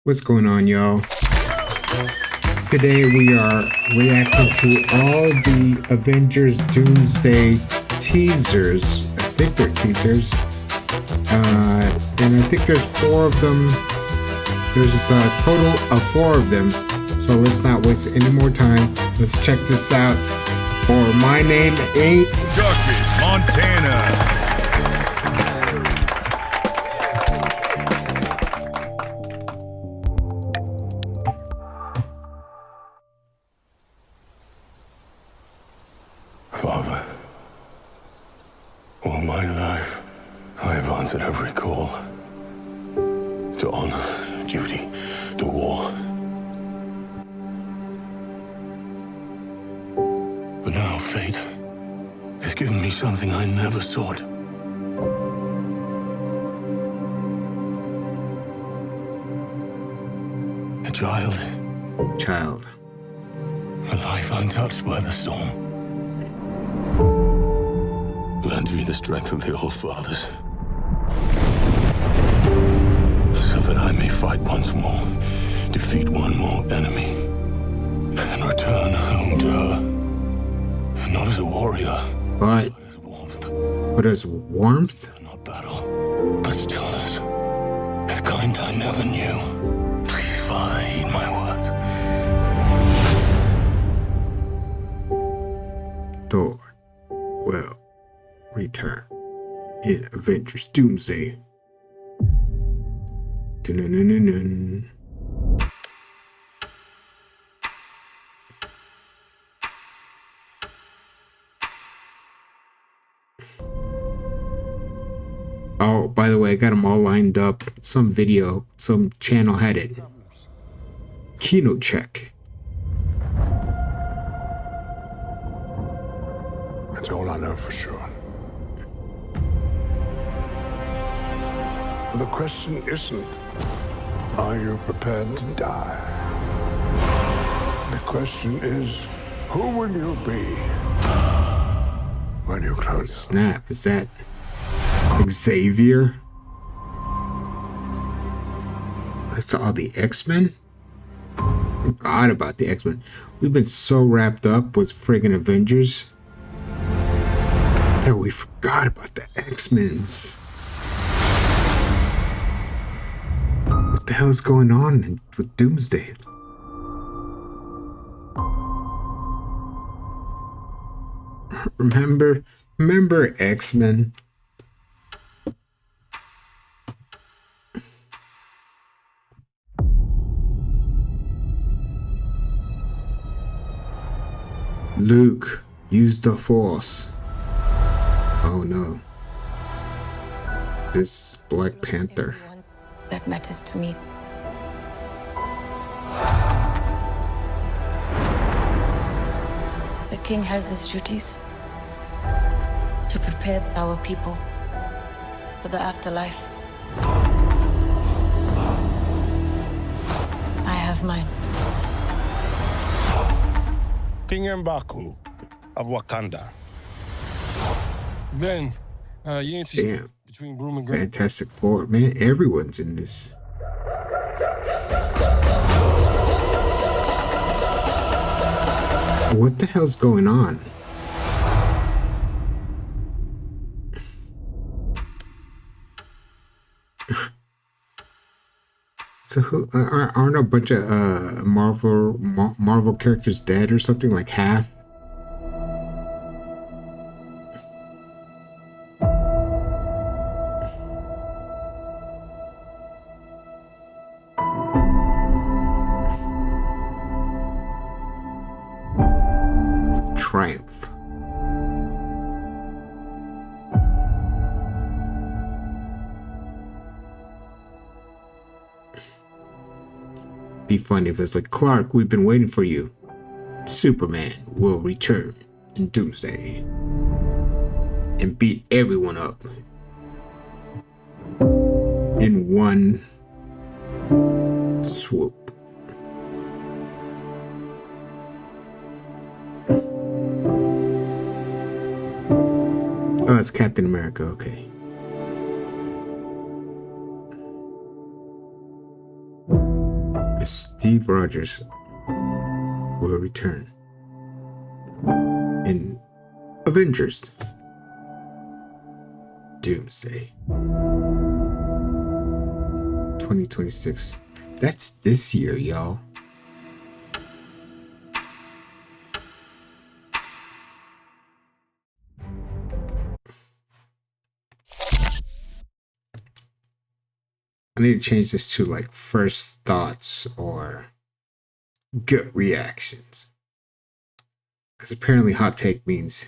What's going on, y'all? Today we are reacting to all the Avengers Doomsday Teasers. I think they're teasers. And I think there's 4 of them. There's a total of 4 of them. So let's not waste any more time. Let's check this out. For My Name Ain't Chucky Montana. Father, all my life, I have answered every call to honor, duty, to war. But now fate has given me something I never sought. A child, a life untouched by the storm. Lend me the strength of the old fathers, so that I may fight once more, defeat one more enemy, and return home to her. Not as a warrior, but as warmth. But as warmth? Not battle, but stillness. The kind I never knew. Please, Father, heed my words. Thor will return in Avengers Doomsday. Dun-dun-dun-dun-dun. Oh, by the way, I got them all lined up. Some channel had it. Kino check. That's all I know for sure. The question isn't, are you prepared to die? The question is, who will you be when you close? Snap, is that Xavier? That's all the X-Men? Forgot about the X-Men. We've been so wrapped up with friggin' Avengers that we forgot about the X-Men's. What the hell is going on with Doomsday? Remember X-Men? Luke, use the Force. Oh no. This Black Panther. That matters to me. The king has his duties to prepare our people for the afterlife. I have mine. King M'Baku of Wakanda. Ben, you ain't see Damn. between Broom and Grant. Fantastic Four. Man, everyone's in this. What the hell's going on? So who aren't a bunch of Marvel characters dead or something, like half? Triumph. Be funny if it's like, Clark, we've been waiting for you. Superman will return in Doomsday and beat everyone up in one swoop. Oh, it's Captain America, okay. Steve Rogers will return in Avengers Doomsday 2026. That's this year, y'all. I need to change this to like first thoughts or gut reactions. Because apparently hot take means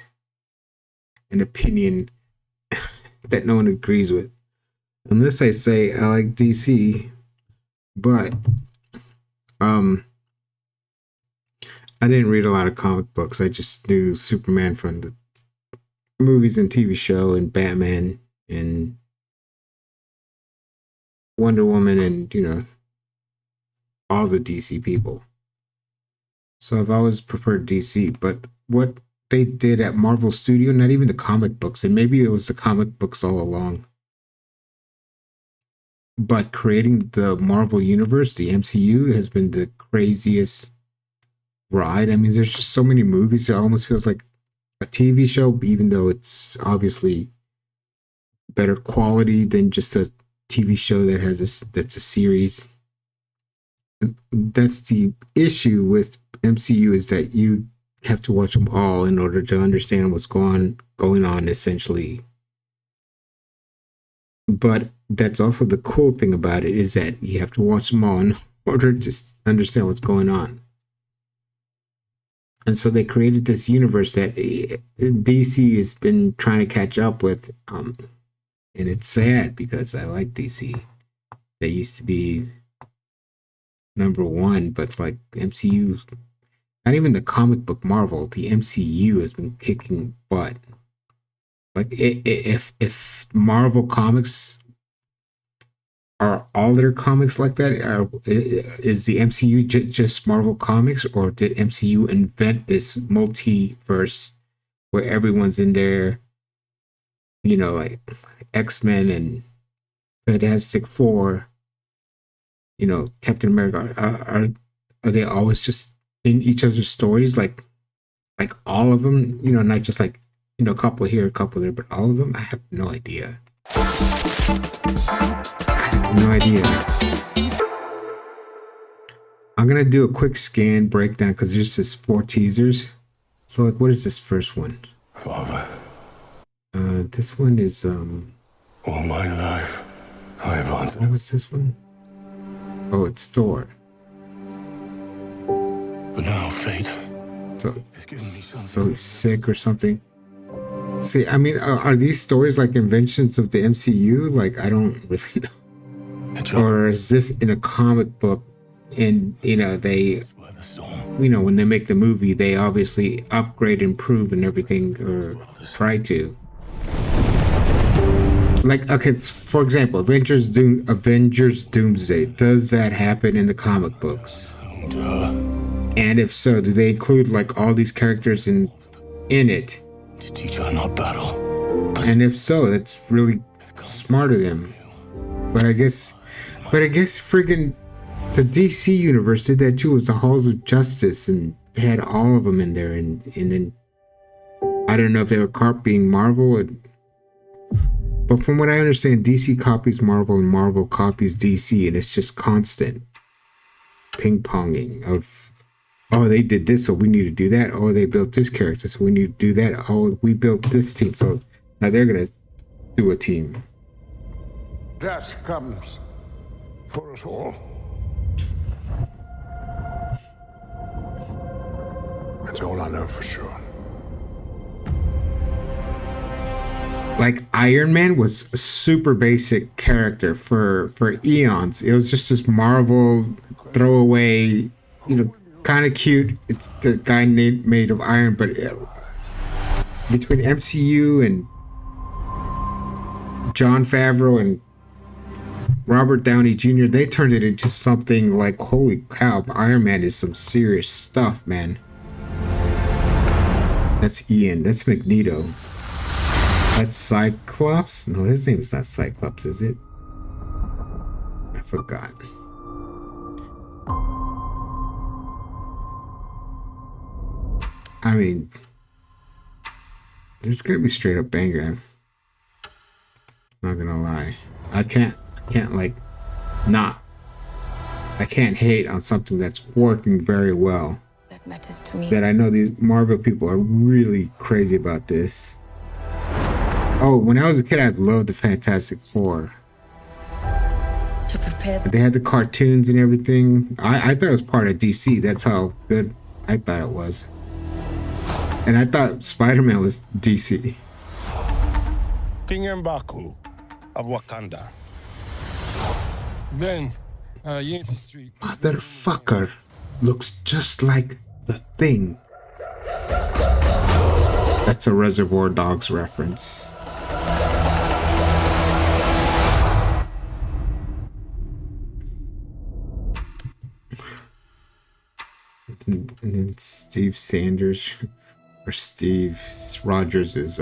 an opinion that no one agrees with. Unless I say I like DC, but I didn't read a lot of comic books. I just knew Superman from the movies and TV show, and Batman and Wonder Woman, and all the DC people. So I've always preferred DC, but what they did at Marvel Studio, not even the comic books, and maybe it was the comic books all along, but creating the Marvel Universe, the MCU, has been the craziest ride. I mean, there's just so many movies, it almost feels like a TV show, even though it's obviously better quality than just a TV show that's a series. That's the issue with MCU, is that you have to watch them all in order to understand what's going on, essentially. But that's also the cool thing about it, is that you have to watch them all in order to understand what's going on. And so they created this universe that DC has been trying to catch up with. And it's sad because I like DC. They used to be number one, but like MCU, not even the comic book Marvel, the MCU has been kicking butt. Like if Marvel comics are all their comics like that, is the MCU just Marvel comics, or did MCU invent this multiverse where everyone's in there? Like X-Men and Fantastic Four, Captain America, are they always just in each other's stories, like all of them, not just like, a couple here, a couple there, but all of them? I have no idea. No idea. I'm gonna do a quick scan breakdown because there's just 4 teasers. So like, what is this first one? Father, this one is all my life I have answered. what was this one? Oh, it's Thor. But now fate So has given me something. so he's sick or something. See, I mean, are these stories like inventions of the MCU? Like, I don't really know. A job Or is this in a comic book? And they, is worth a storm. when they make the movie, they obviously upgrade, improve, and everything, or try to. Like, okay, for example, Avengers Doomsday. Does that happen in the comic books? Home to her, And if so, do they include like all these characters in it? to teach her not battle. And if so, that's really smart of them. But I guess friggin' the DC universe did that too. It was the Halls of Justice, and they had all of them in there. And then I don't know if they were copying Marvel, but from what I understand, DC copies Marvel and Marvel copies DC, and it's just constant ping-ponging of, oh, they did this, so we need to do that. Oh, they built this character, so we need to do that. Oh, we built this team, so now they're gonna do a team. Death comes for us all. That's all I know for sure. Like Iron Man was a super basic character for eons. It was just this Marvel throwaway, kind of cute. It's the guy made of iron, but between MCU and Jon Favreau and Robert Downey Jr., they turned it into something like, holy cow, Iron Man is some serious stuff, man. That's Ian. That's Magneto. That's Cyclops? No, his name is not Cyclops, is it? I forgot. I mean, this is gonna be straight up banger. Not gonna lie. I can't like not. I can't hate on something that's working very well. That matters to me. That I know these Marvel people are really crazy about this. Oh, when I was a kid, I loved the Fantastic Four. To prepare. They had the cartoons and everything. I thought it was part of DC. That's how good I thought it was. And I thought Spider-Man was DC. King M'Baku of Wakanda. Then, Yancey Street. Motherfucker looks just like the Thing. That's a Reservoir Dogs reference. And then Steve Sanders or Steve Rogers is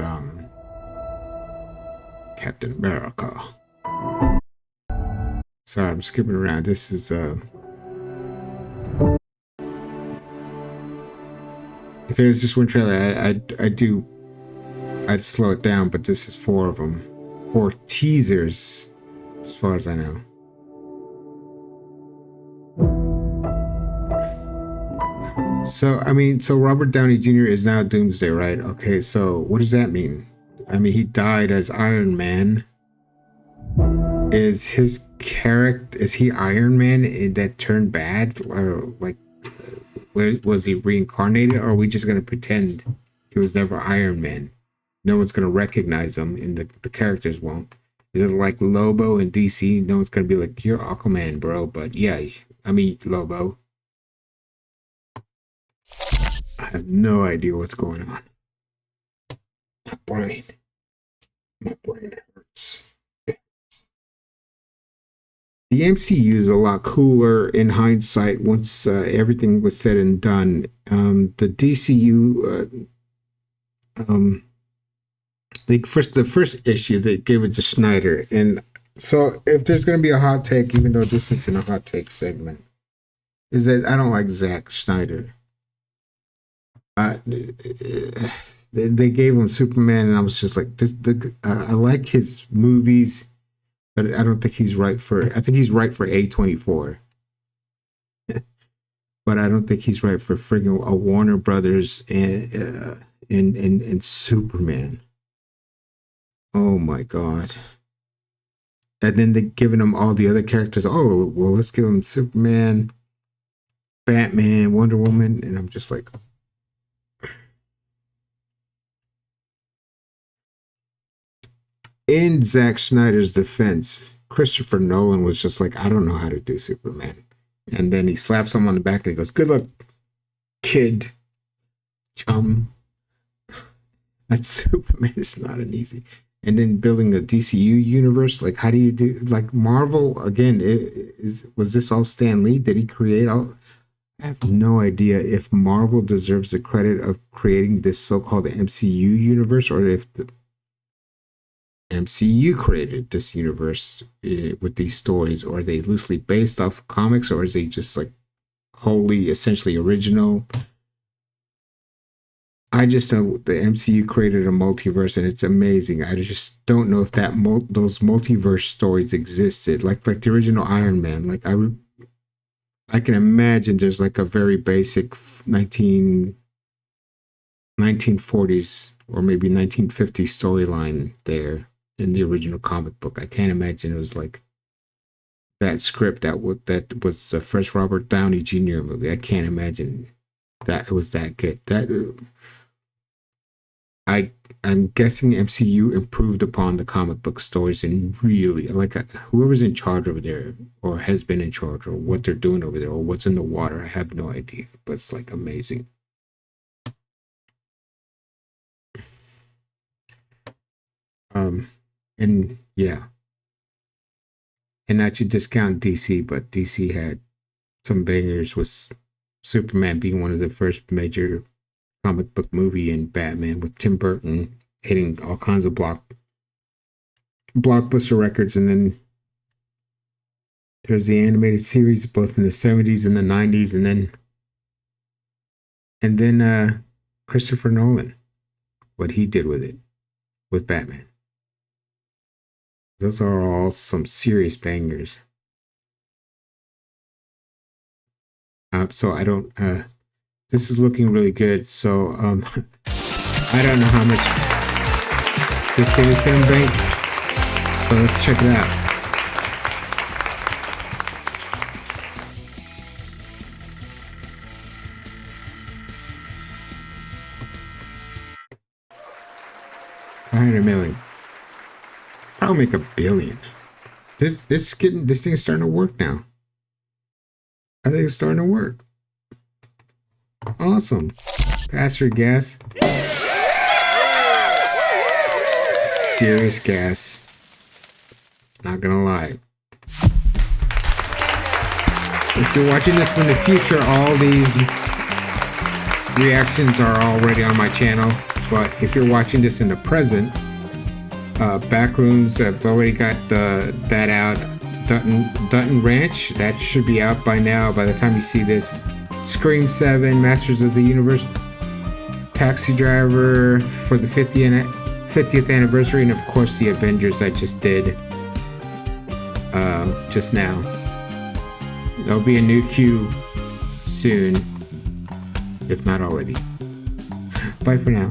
Captain America. Sorry, I'm skipping around. This is if it was just one trailer, I'd slow it down, but this is 4 of them. 4 teasers, as far as I know. So, I mean, so Robert Downey Jr. is now Doomsday, right? Okay, so what does that mean? I mean, he died as Iron Man. Is his character, is he Iron Man that turned bad? Or, like, where was he reincarnated? Or are we just going to pretend he was never Iron Man? No one's going to recognize him, and the characters won't. Is it like Lobo in DC? No one's going to be like, you're Aquaman, bro. But yeah, I mean, Lobo. I have no idea what's going on. My brain hurts. The MCU is a lot cooler in hindsight once everything was said and done. The DCU, the first issue, they gave it to Snyder. And so if there's going to be a hot take, even though this isn't a hot take segment, is that I don't like Zack Snyder. They gave him Superman, and I was just like, I like his movies, but I don't think he's right for. I think he's right for A24, but I don't think he's right for friggin' a Warner Brothers and Superman. Oh my god! And then they giving him all the other characters. Oh well, let's give him Superman, Batman, Wonder Woman, and I'm just like. In Zack Snyder's defense, Christopher Nolan was just like, I don't know how to do Superman. And then he slaps him on the back and he goes, good luck, kid, chum. That Superman is not an easy. And then building a DCU universe, like how do you do, like Marvel, again, was this all Stan Lee? Did he create all? I have no idea if Marvel deserves the credit of creating this so-called MCU universe, or if the MCU created this universe with these stories, or are they loosely based off comics, or is they just like wholly, essentially original? I just know the MCU created a multiverse, and it's amazing. I just don't know if that those multiverse stories existed, like the original Iron Man. Like I can imagine there's like a very basic 1940s or maybe 1950s storyline there in the original comic book. I can't imagine it was like that script that was the first Robert Downey Jr. movie. I can't imagine that it was that good. I'm guessing MCU improved upon the comic book stories and really like whoever's in charge over there or has been in charge or what they're doing over there or what's in the water. I have no idea, but it's like amazing. And yeah, and not to discount DC, but DC had some bangers with Superman being one of the first major comic book movie, and Batman with Tim Burton hitting all kinds of blockbuster records. And then there's the animated series both in the 70s and the 90s, and then Christopher Nolan, what he did with it, with Batman. Those are all some serious bangers. So I don't, this is looking really good. So, I don't know how much this thing is going to bank, but let's check it out. $500 million. I'll make $1 billion. This thing's starting to work now. I think it's starting to work. Awesome. Faster gas. Serious gas. Not gonna lie. If you're watching this from the future, all these reactions are already on my channel. But if you're watching this in the present, Backrooms, I've already got that out. Dutton Ranch, that should be out by now, by the time you see this. Scream 7, Masters of the Universe, Taxi Driver for the 50th anniversary, and of course the Avengers I just did just now. There'll be a new queue soon, if not already. Bye for now.